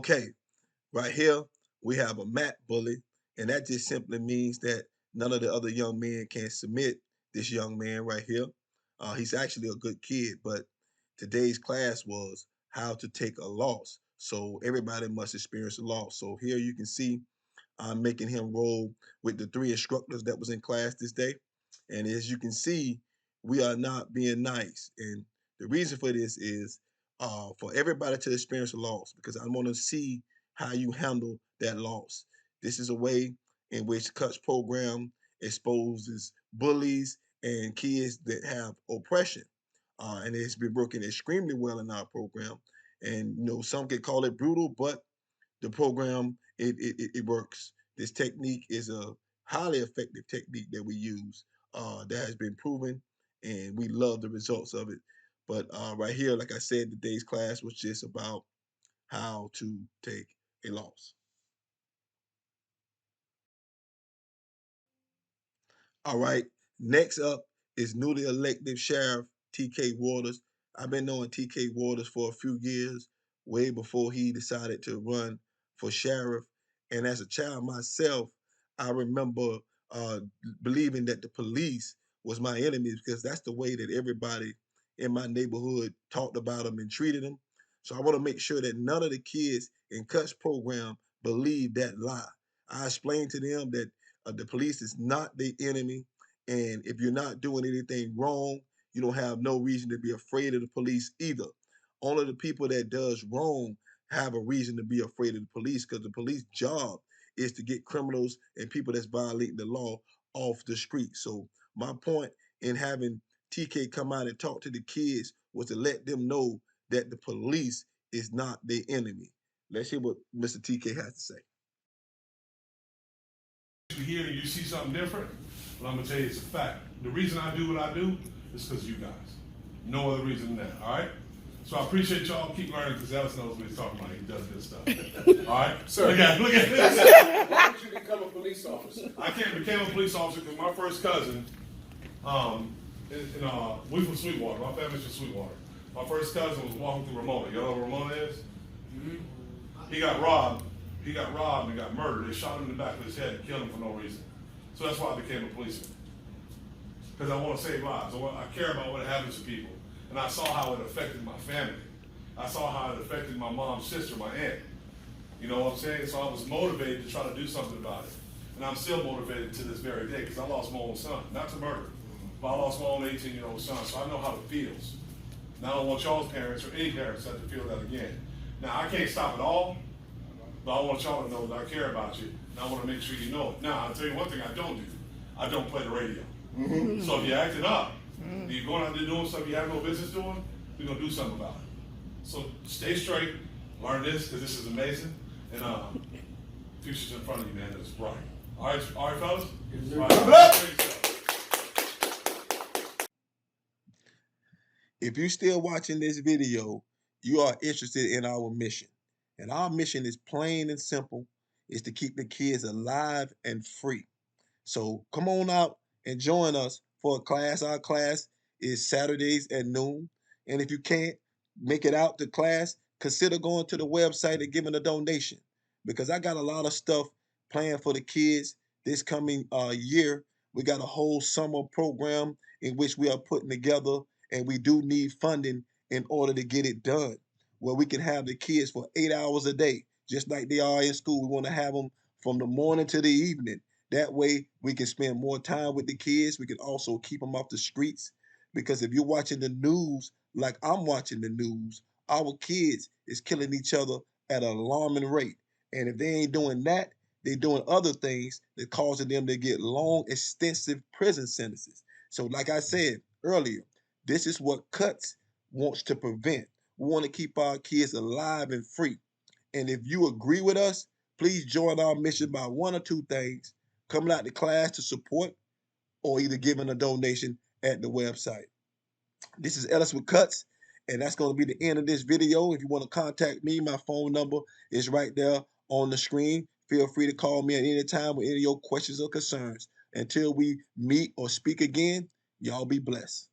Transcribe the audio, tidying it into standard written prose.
Okay, right here we have a mat bully, and that just simply means that none of the other young men can submit this young man right here. He's actually a good kid, but today's class was how to take a loss. So everybody must experience a loss. So here you can see I'm making him roll with the three instructors that was in class this day. And as you can see, we are not being nice. And the reason for this is for everybody to experience a loss because I want to see how you handle that loss. This is a way in which Cuts program exposes bullies and kids that have oppression. And it's been working extremely well in our program. And some could call it brutal, but the program it works. This technique is a highly effective technique that we use that has been proven, and we love the results of it. But right here, like I said, today's class was just about how to take a loss. All right. Next up is newly elected Sheriff T.K. Waters. I've been knowing T.K. Waters for a few years, way before he decided to run for sheriff. And as a child myself, I remember uh, believing that the police was my enemy because that's the way that everybody in my neighborhood talked about them and treated them. So I want to make sure that none of the kids in Cuts program believe that lie. I explained to them that the police is not the enemy. And if you're not doing anything wrong, you don't have no reason to be afraid of the police either. Only the people that does wrong have a reason to be afraid of the police because the police job is to get criminals and people that's violating the law off the street. So my point in having TK come out and talk to the kids was to let them know that the police is not their enemy. Let's hear what Mr. TK has to say. You hear and you see something different, but I'm gonna tell you it's a fact. The reason I do what I do is because you guys. No other reason than that, all right? So I appreciate y'all. Keep learning because Ellis knows what he's talking about. He does good stuff. All right? Sir. Look at this. Why did you become a police officer? I became a police officer because my first cousin, we from Sweetwater. My family's from Sweetwater. My first cousin was walking through Ramona. You know what Ramona is? Mm-hmm. He got robbed and got murdered. They shot him in the back of his head and killed him for no reason. So that's why I became a policeman. Because I want to save lives. I care about what happens to people. And I saw how it affected my family. I saw how it affected my mom's sister, my aunt. You know what I'm saying? So I was motivated to try to do something about it. And I'm still motivated to this very day because I lost my own son. Not to murder, but I lost my own 18-year-old son. So I know how it feels. And I don't want y'all's parents or any parents to have to feel that again. Now, I can't stop it all. But I want y'all to know that I care about you, and I want to make sure you know it. Now, I'll tell you one thing I don't do. I don't play the radio. Mm-hmm. So if you're acting up, you're going out there doing something you have no business doing, we're going to do something about it. So stay straight, learn this, because this is amazing, and future's in front of you, man, it's bright. All right, fellas? All right. If you're still watching this video, you are interested in our mission. And our mission is plain and simple, is to keep the kids alive and free. So come on out and join us for a class. Our class is Saturdays at noon. And if you can't make it out to class, consider going to the website and giving a donation because I got a lot of stuff planned for the kids this coming year. We got a whole summer program in which we are putting together, and we do need funding in order to get it done where we can have the kids for 8 hours a day, just like they are in school. We want to have them from the morning to the evening. That way we can spend more time with the kids. We can also keep them off the streets. Because if you're watching the news like I'm watching the news, our kids is killing each other at an alarming rate. And if they ain't doing that, they're doing other things that causing them to get long, extensive prison sentences. So like I said earlier, this is what Cuts wants to prevent. We want to keep our kids alive and free. And if you agree with us, please join our mission by one or two things: coming out to class to support or either giving a donation at the website. This is Ellis with Cuts, and that's going to be the end of this video. If you want to contact me, my phone number is right there on the screen. Feel free to call me at any time with any of your questions or concerns. Until we meet or speak again, y'all be blessed.